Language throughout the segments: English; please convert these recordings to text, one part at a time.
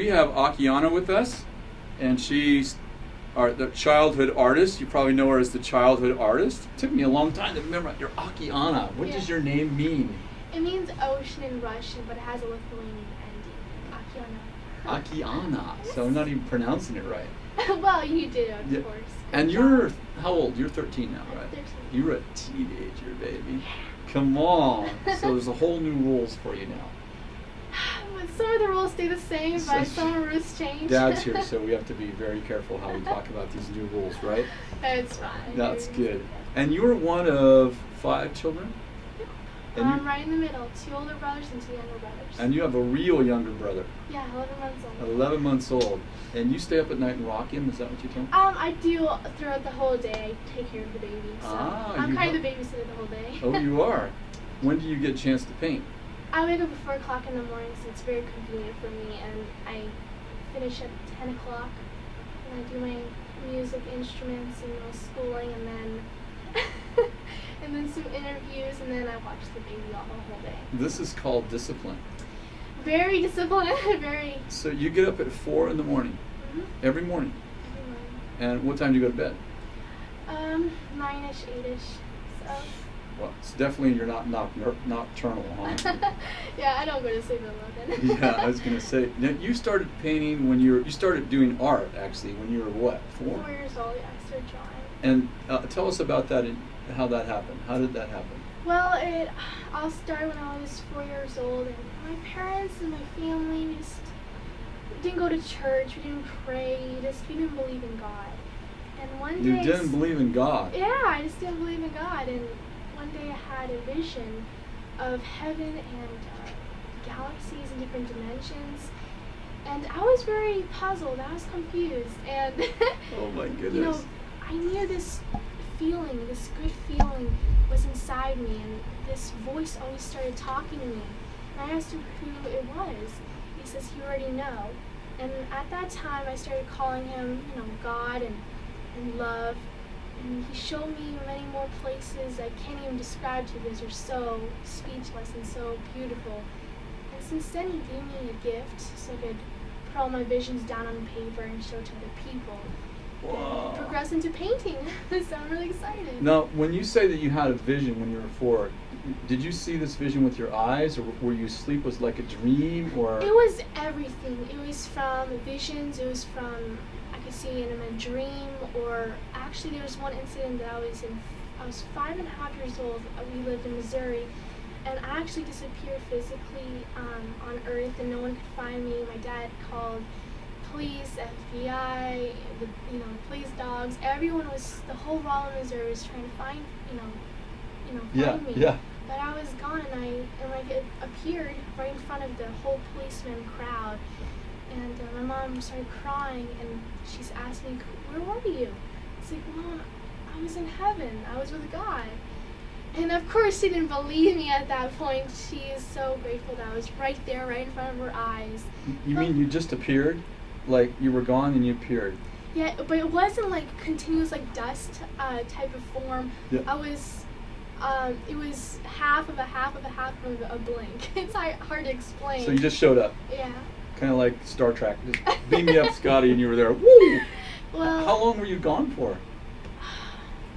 we have Akiane with us, and she's the childhood artist. You probably know her as the childhood artist. It took me a long time to remember. You're Akiane. What does your name mean? It means ocean in Russian, but it has a Lithuanian ending. Akiane. Akiane. So I'm not even pronouncing it right. Well, you did, of course. And you're how old? You're 13 now, right? 13. You're a teenager, baby. Come on. So there's a whole new rules for you now. Some of the rules stay the same, but some of the rules change. Dad's here, so we have to be very careful how we talk about these new rules, right? It's fine. That's good. And you were one of 5 children? And I'm right in the middle. 2 older brothers and 2 younger brothers. And you have a real younger brother. Yeah, 11 months old. 11 months old. And you stay up at night and rock him? Is that what you told me? I do throughout the whole day. I take care of the baby. So I'm kind of the babysitter the whole day. Oh, you are? When do you get a chance to paint? I wake up at 4 o'clock in the morning, so it's very convenient for me. And I finish at 10 o'clock. And I do my music instruments and schooling, and then and then some interviews, and then I watch the baby all the whole day. This is called discipline. Very disciplined, very. So you get up at 4 in the morning, every morning. Every morning. And what time do you go to bed? 9-ish, 8-ish. So. Well, it's definitely you're not nocturnal, huh? Yeah, I don't go to sleep at 11. Yeah, I was gonna say. Now, you started painting when you started doing art actually when you were what? 4? 4 years old. Yeah, I started drawing. And tell us about that and how that happened. How did that happen? Well, it all started when I was 4 years old, and my parents and my family, we just didn't go to church, we didn't pray, we didn't believe in God. And one day... You didn't believe in God? Yeah, I just didn't believe in God, and one day I had a vision of heaven and galaxies and different dimensions, and I was very puzzled, I was confused, and oh my goodness. You know, I knew this feeling, this good feeling was inside me, and this voice always started talking to me. And I asked him who it was. He says, "You already know." And at that time, I started calling him, God and love. And he showed me many more places I can't even describe to you because they're so speechless and so beautiful. And since then, he gave me a gift so I could put all my visions down on paper and show it to other people. Wow. And progress into painting. So I'm really excited. Now, when you say that you had a vision when you were 4, did you see this vision with your eyes, or were you asleep? Was it like a dream, or? It was everything. It was from visions. It was from I could see it in a dream, or actually there was one incident that I was 5.5 years old. We lived in Missouri, and I actually disappeared physically on Earth, and no one could find me. My dad called police, FBI, police dogs. Everyone the whole Rollin, Missouri was trying to find me. Yeah. But I was gone, and I appeared right in front of the whole policeman crowd. And my mom started crying, and she's asking, "Where were you?" It's like, "Mom, I was in heaven. I was with God." And of course, she didn't believe me at that point. She is so grateful that I was right there, right in front of her eyes. You mean you just appeared? Like you were gone and you appeared? Yeah, but it wasn't like continuous, like dust type of form. Yeah. It was half of a blink. It's hard to explain. So you just showed up? Yeah. Kind of like Star Trek. Just beam me up, Scotty, and you were there. Woo! Well, how long were you gone for?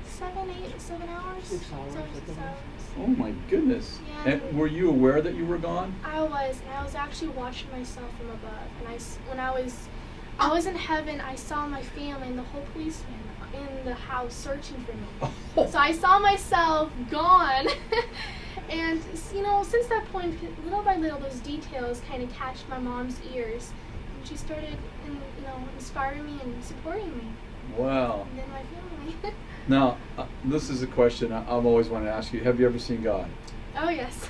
7 hours. 6 hours. 6 hours. Oh my goodness. Yeah. And were you aware that you were gone? I was actually watching myself from above. And when I was in heaven, I saw my family and the whole policeman in the house searching for me. So I saw myself gone. And since that point, little by little, those details kind of catched my mom's ears, and she started, inspiring me and supporting me. Wow. And then my family. Now, this is a question I've always wanted to ask you. Have you ever seen God? Oh yes.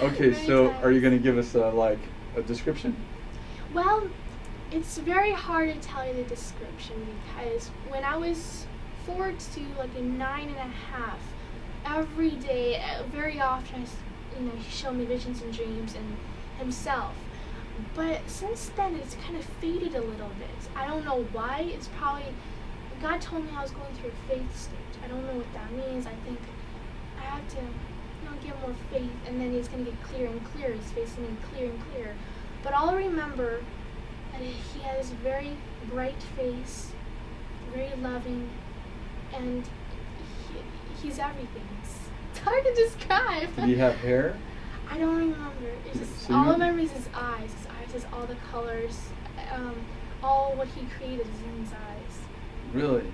Okay, so times. are you going to give us a description? Well, it's very hard to tell you the description because when I was 4 to like a 9.5. Every day, very often, he showed me visions and dreams and himself. But since then, it's kind of faded a little bit. I don't know why. It's probably, God told me I was going through a faith stage. I don't know what that means. I think I have to, get more faith, and then it's going to get clearer and clearer. His face is going to get clearer and clearer. But all I remember, he has a very bright face, very loving, and he's everything. It's hard to describe. Did he have hair? I don't remember. It's just, all I remember is his eyes. His eyes has all the colors. All what he created is in his eyes. Really?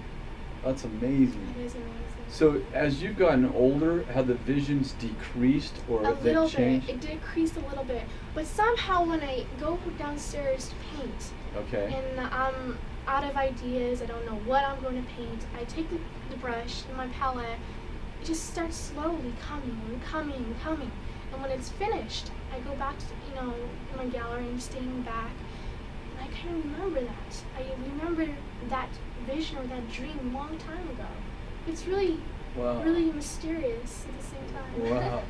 That's amazing. It is amazing. So as you've gotten older, have the visions decreased or A have they little changed? bit. It decreased a little bit. But somehow when I go downstairs to paint, Okay. and I'm out of ideas, I don't know what I'm going to paint, I take the brush and my palette, it just starts slowly coming and coming and coming. And when it's finished, I go back to, my gallery and standing back, and I kind of remember that. I remember that vision or that dream a long time ago. It's really, Wow. really mysterious at the same time. Wow.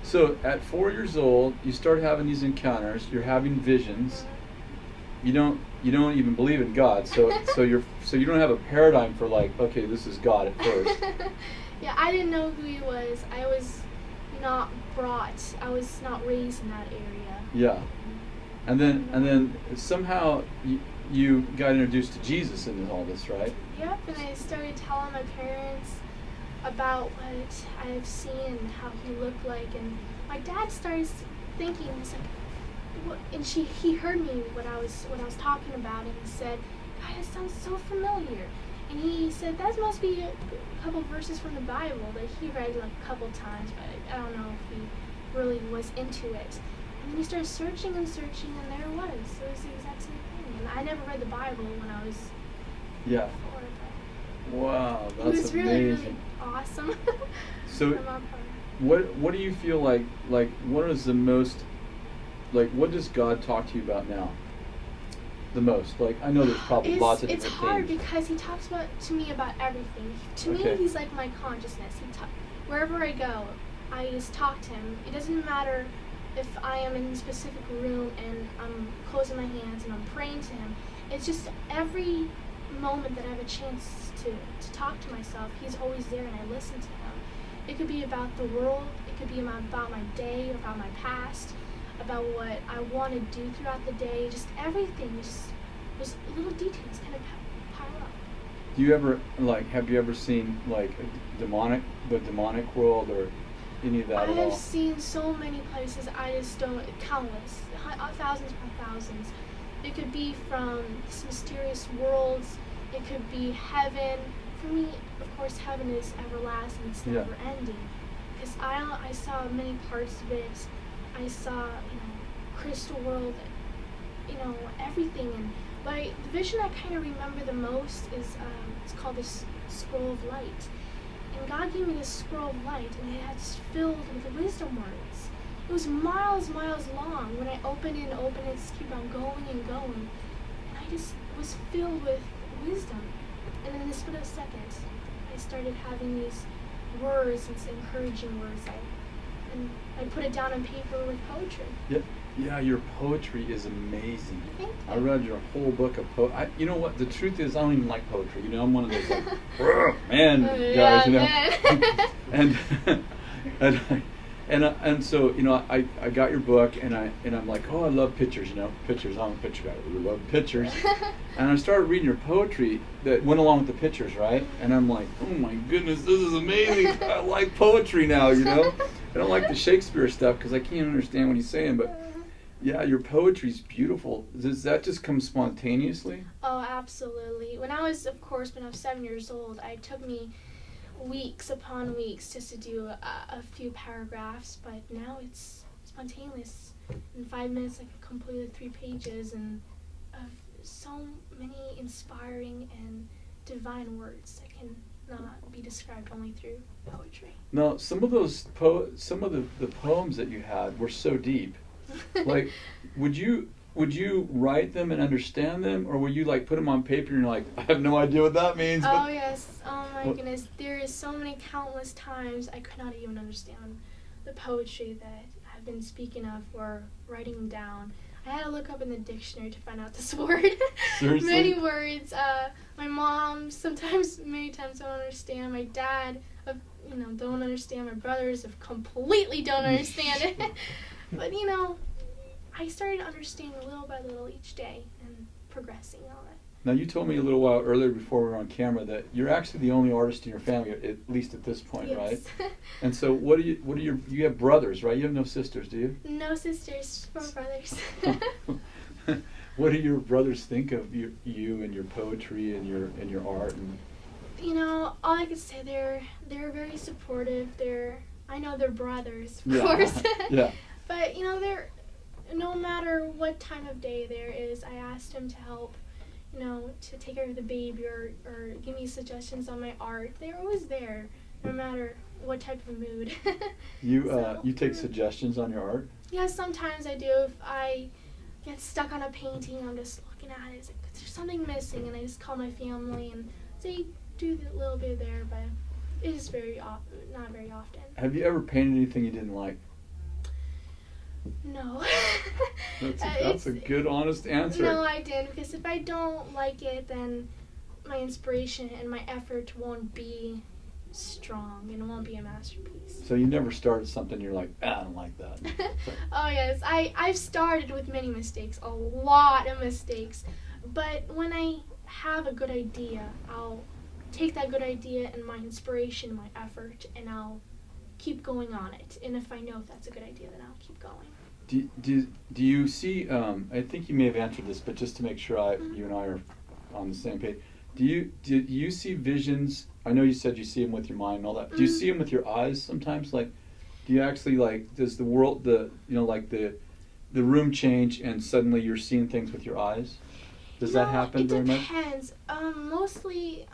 So at 4 years old, you start having these encounters. You're having visions. You don't even believe in God. So you don't have a paradigm for like, okay, this is God at first. Yeah, I didn't know who he was. I was not raised in that area. Yeah. And then somehow you got introduced to Jesus in all this, right? Yep, and I started telling my parents about what I've seen and how he looked like, and my dad started thinking, he's like, what? And he heard me what I was talking about, and he said, God, that sounds so familiar. And he said that must be a couple verses from the Bible that he read like a couple times, but I don't know if he really was into it. And then he started searching, and there it was. It was the exact same thing. And I never read the Bible when I was Yeah. 4. Wow, It that's was really, amazing. really awesome. So from our part. what do you feel like what is the most, like, what does God talk to you about now? The most? Like, I know there's probably lots of different It's hard things. because he talks to me about everything. To Okay. me, he's like my consciousness. Wherever I go, I just talk to him. It doesn't matter if I am in a specific room and I'm closing my hands and I'm praying to him. It's just every moment that I have a chance to talk to myself, he's always there and I listen to him. It could be about the world, it could be about my day, about my past, about what I want to do throughout the day, just everything, just little details kind of pile up. Do you ever, like, have you ever seen, like, the demonic world or any of that I at all? have seen so many places, I just don't, countless, thousands upon thousands. It could be from these mysterious worlds, it could be heaven. For me, of course, heaven is everlasting, it's Yeah. never ending. Because I saw many parts of it. I saw, crystal world, everything. But the vision I kind of remember the most is, it's called this scroll of light. And God gave me this scroll of light, and it was filled with wisdom words. It was miles long. When I opened it, it just kept on going and going. And I just was filled with wisdom. And in a split of a second, I started having these words, these encouraging words. I put it down on paper with poetry. Yeah, your poetry is amazing. Thank you. I read your whole book of poetry. You know what? The truth is, I don't even like poetry. I'm one of those like, man guys, and so I got your book and I'm like, oh, I love pictures. Pictures. I'm a picture guy. I really love pictures. And I started reading your poetry that went along with the pictures, right? And I'm like, oh my goodness, this is amazing. I like poetry now. I don't like the Shakespeare stuff because I can't understand what he's saying, but. Yeah, your poetry's beautiful. Does that just come spontaneously? Oh, absolutely. When I was 7 years old, it took me weeks upon weeks just to do a few paragraphs, but now it's spontaneous. In 5 minutes, I can complete 3 pages and so many inspiring and divine words that can not be described only through poetry. Now, some of the poems that you had were so deep. Like, would you write them and understand them, or would you like put them on paper and you're like, I have no idea what that means? Oh yes, oh my goodness, there is so many countless times I could not even understand the poetry that I've been speaking of or writing down. I had to look up in the dictionary to find out this word. Seriously? Many words. My mom many times don't understand. My dad, don't understand. My brothers completely don't understand it. But I started understanding little by little each day and progressing on it. Now, you told me a little while earlier before we were on camera that you're actually the only artist in your family, at least at this point, Yes. right? And so you have brothers, right? You have no sisters, do you? No sisters, 4 brothers. What do your brothers think of you and your poetry and your art? And You know, all I can say, they're very supportive. I know they're brothers, of course. Yeah. But you know, no matter what time of day there is, I asked them to help, you know, to take care of the baby or give me suggestions on my art. They're always there, no matter what type of mood. You take suggestions on your art? Yeah, sometimes I do. If I get stuck on a painting, I'm just looking at it, it's like, there's something missing, and I just call my family and say, do a little bit there, but it is not very often. Have you ever painted anything you didn't like? No. That's a good, honest answer. No, I didn't, because if I don't like it, then my inspiration and my effort won't be strong, and it won't be a masterpiece. So you never started something you're like, I don't like that. Oh yes, I've started with many mistakes, a lot of mistakes, but when I have a good idea, I'll take that good idea and my inspiration, my effort, and I'll keep going on it. And if I know if that's a good idea, then I'll keep going. Do you see, I think you may have answered this, but just to make sure you and I are on the same page, do you see visions? I know you said you see them with your mind and all that. Do you see them with your eyes sometimes? Like, do you actually, like, does the world, the room change and suddenly you're seeing things with your eyes? Does that happen very much? It depends. Mostly,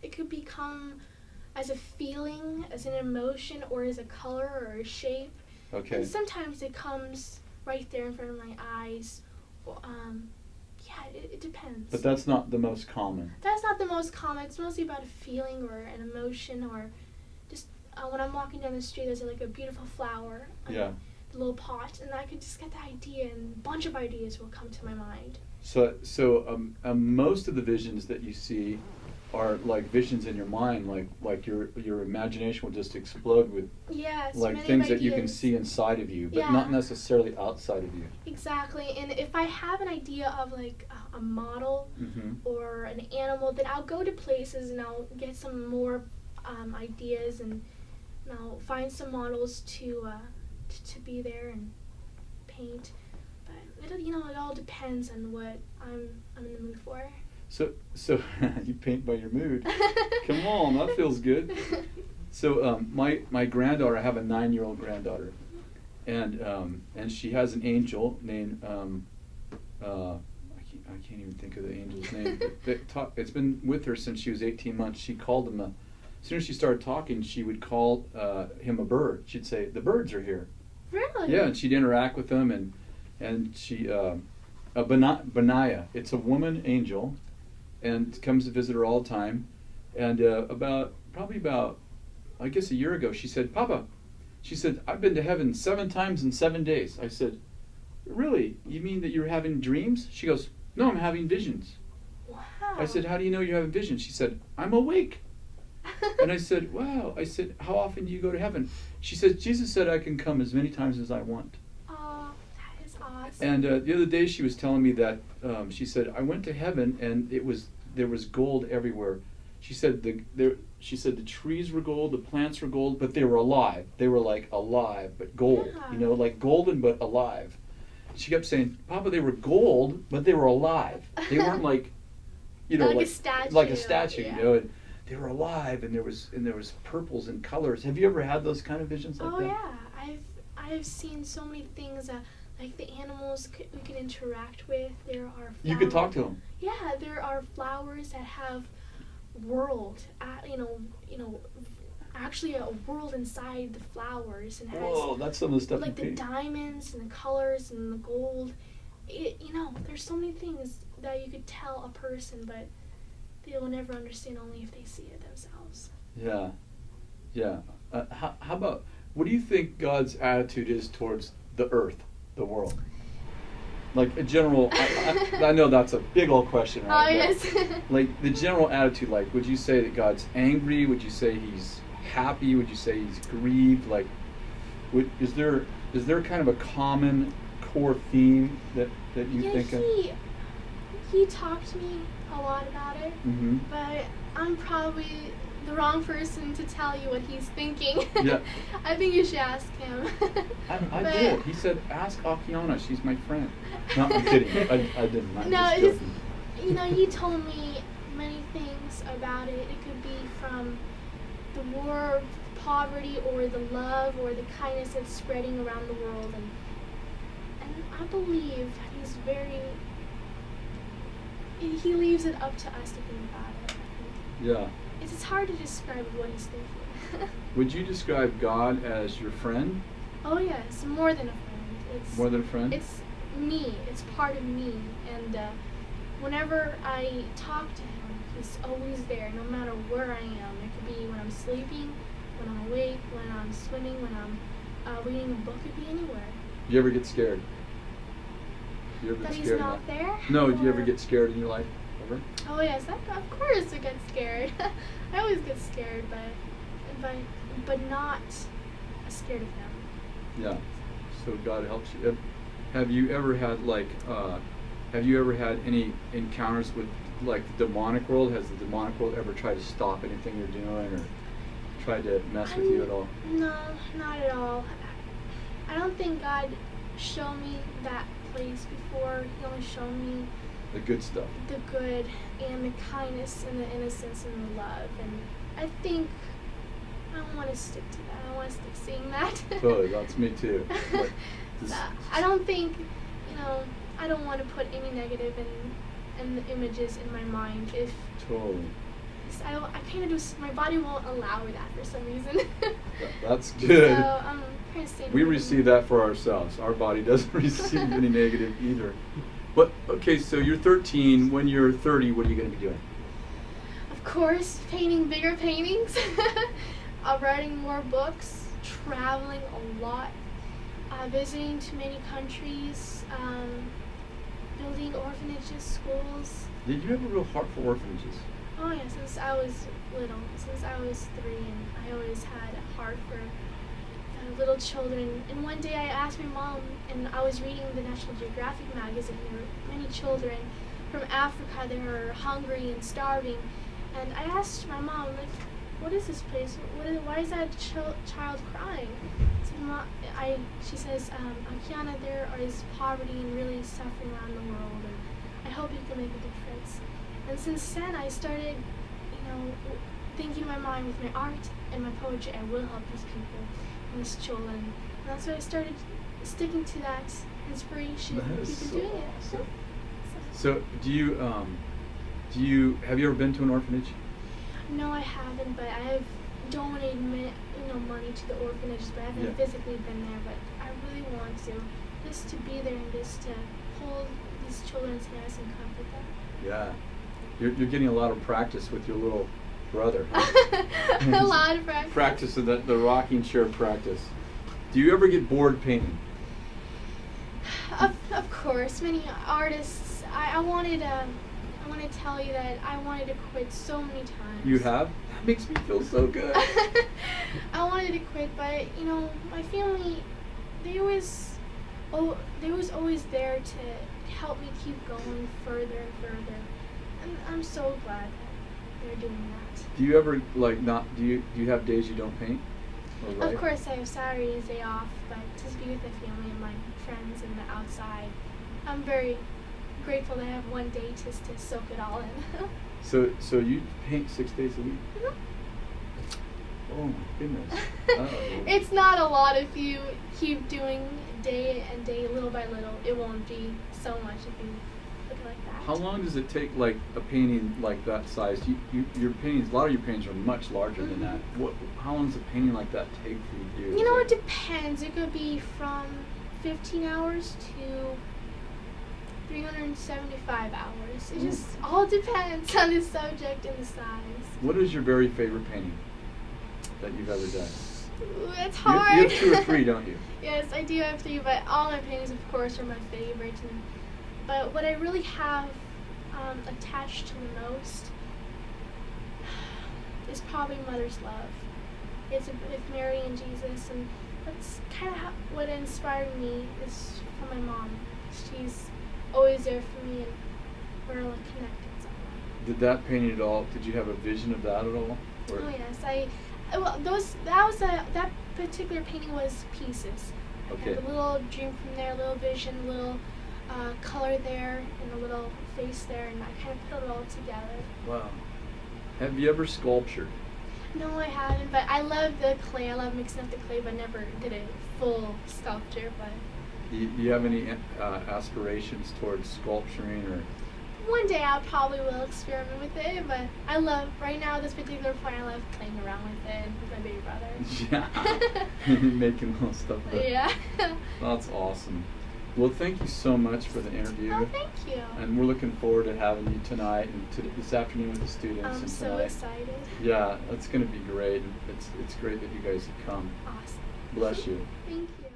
it could become as a feeling, as an emotion, or as a color or a shape. Okay. And sometimes it comes right there in front of my eyes. It depends. But that's not the most common. That's not the most common. It's mostly about a feeling or an emotion, or just when I'm walking down the street, there's like a beautiful flower. Yeah. A little pot, and I could just get the idea, and a bunch of ideas will come to my mind. So most of the visions that you see are like visions in your mind, like your imagination will just explode with like things that you can see inside of you, but not necessarily outside of you. Exactly, and if I have an idea of like a model or an animal, then I'll go to places and I'll get some more ideas, and I'll find some models to be there and paint. But it all depends on what I'm in the mood for. So you paint by your mood. Come on, that feels good. So my granddaughter, I have a 9-year-old granddaughter, and she has an angel named I can't even think of the angel's name. But it's been with her since she was 18 months. She called him as soon as she started talking, she would call him a bird. She'd say, "The birds are here." Really? Yeah, and she'd interact with them, and she Benaya. It's a woman angel, and comes to visit her all the time. And probably about I guess a year ago, she said, "Papa," she said, "I've been to heaven 7 times in 7 days." I said, "Really? You mean that you're having dreams?" She goes, "No, I'm having visions." Wow. I said, "How do you know you're having visions?" She said, "I'm awake." And I said, "Wow." I said, "How often do you go to heaven?" She said, "Jesus said I can come as many times as I want." Oh, that is awesome. And the other day she was telling me that she said, "I went to heaven and there was gold everywhere." She said the trees were gold, the plants were gold, but they were alive. They were like alive, but gold. Yeah. Like golden but alive. She kept saying, "Papa, they were gold, but they were alive. They weren't like, like a statue. Like a statue, yeah. And they were alive, and there was purples and colors." Have you ever had those kind of visions like that? Oh yeah, I've seen so many things. Like the animals we can interact with. There are flowers. You could talk to them. Yeah, there are flowers that have actually a world inside the flowers, and Whoa, that's some of the stuff like you the diamonds and the colors and the gold. There's so many things that you could tell a person, but they will never understand only if they see it themselves. Yeah. How about, what do you think God's attitude is towards the earth, the world? Like a general, I know that's a big old question, right? Oh, yes. Like the general attitude, like would you say that God's angry? Would you say he's happy? Would you say he's grieved? Like, is there kind of a common core theme that you think of? He talked to me a lot about it, Mm-hmm. but I'm probably the wrong person to tell you what he's thinking. Yeah. I think you should ask him. I did. He said, ask Akiane, she's my friend. No, I'm kidding. I didn't. I'm No, just it's, joking. he told me many things about it. It could be from the war, poverty, or the love, or the kindness that's spreading around the world. And I believe he's he leaves it up to us to think about it, I think. Yeah. It's hard to describe what he's thinking. Would you describe God as your friend? Oh yes, more than a friend. It's More than a friend? It's me. It's part of me. And whenever I talk to him, he's always there, no matter where I am. It could be when I'm sleeping, when I'm awake, when I'm swimming, when I'm reading a book. It could be anywhere. Do you ever get scared? Do you ever That get he's scared? not there? No, do you ever Or- get scared in your life? Ever? Oh yes, of course I get scared. I always get scared, but not scared of him. Yeah. So God helps you. Have you ever had any encounters with like the demonic world? Has the demonic world ever tried to stop anything you're doing or tried to mess with you at all? No, not at all. I don't think God showed me that place before. He only showed me The good stuff. the good and the kindness and the innocence and the love. And I think I want to stick to that. I want to stick seeing that. Totally, that's me too. Like, this- I don't think, I don't want to put any negative in the images in my mind. If Totally. I kind of just, my body won't allow that for some reason. That's good. So I'm kind of staying We away from receive that for ourselves. Our body doesn't receive any negative either. But okay, so you're 13. When you're 30, what are you going to be doing? Of course, painting bigger paintings, writing more books, traveling a lot, visiting to many countries, building orphanages, schools. Did you have a real heart for orphanages? Oh yeah, since I was little, since I was 3, and I always had a heart for little children. And one day I asked my mom, and I was reading the National Geographic magazine. There were many children from Africa that were hungry and starving. And I asked my mom, like, what is this place? Why is that child crying? She says, Akiane, there is poverty and really suffering around the world, and I hope you can make a difference. And since then, I started, thinking in my mind with my art and my poetry, I will help these people and these children. And that's why I started sticking to that inspiration That and is keep so doing awesome. it. So have you ever been to an orphanage? No, I haven't, but I have donated money to the orphanages, but I haven't Yeah. physically been there. But I really want to, just to be there and just to hold these children's hands and comfort them. Yeah. You're getting a lot of practice with your little brother. Huh? A lot of practice. Practice of the rocking chair practice. Do you ever get bored painting? Of course, many artists. I wanted to tell you that I wanted to quit so many times. You have? That makes me feel so good. I wanted to quit, but my family, they was always there to help me keep going further and further, and I'm so glad that they're doing that. Do you ever do you have days you don't paint? Or write? Of course, I have Saturdays day off, but to be with the family and my friends and the outside, I'm very grateful to have one day just to soak it all in. So you paint 6 days a week? Oh my goodness. It's not a lot if you keep doing day and day, little by little. It won't be so much if you look like that. How long does it take, like a painting like that size? Your paintings, a lot of your paintings are much larger than that. How long does a painting like that take for you to do? It depends. It could be from 15 hours to 375 hours. It just all depends on the subject and the size. What is your very favorite painting that you've ever done? Ooh, that's hard. You have 2 or 3, don't you? Yes, I do have 3, but all my paintings, of course, are my favorite. But what I really have attached to the most is probably Mother's Love. It's with Mary and Jesus, and that's kind of what inspired me is from my mom. She's always there for me, and we're like connected somehow. Did that painting at all? Did you have a vision of that at all? Or? Oh yes, that particular painting was pieces. Okay. I have a little dream from there, a little vision, a little color there, and a little face there, and I kind of put it all together. Wow. Have you ever sculptured? No, I haven't, but I love the clay. I love mixing up the clay, but never did a full sculpture. But Do you have any aspirations towards sculpturing or? one day I probably will experiment with it. But I love, right now, this particular point, I love playing around with it with my baby brother. Yeah. Making little stuff. Yeah. That's awesome. Well, thank you so much for the interview. Oh, thank you. And we're looking forward to having you tonight and this afternoon with the students. I'm and so tonight. excited. Yeah, it's going to be great. It's great that you guys have come. Awesome. Bless you. Thank you.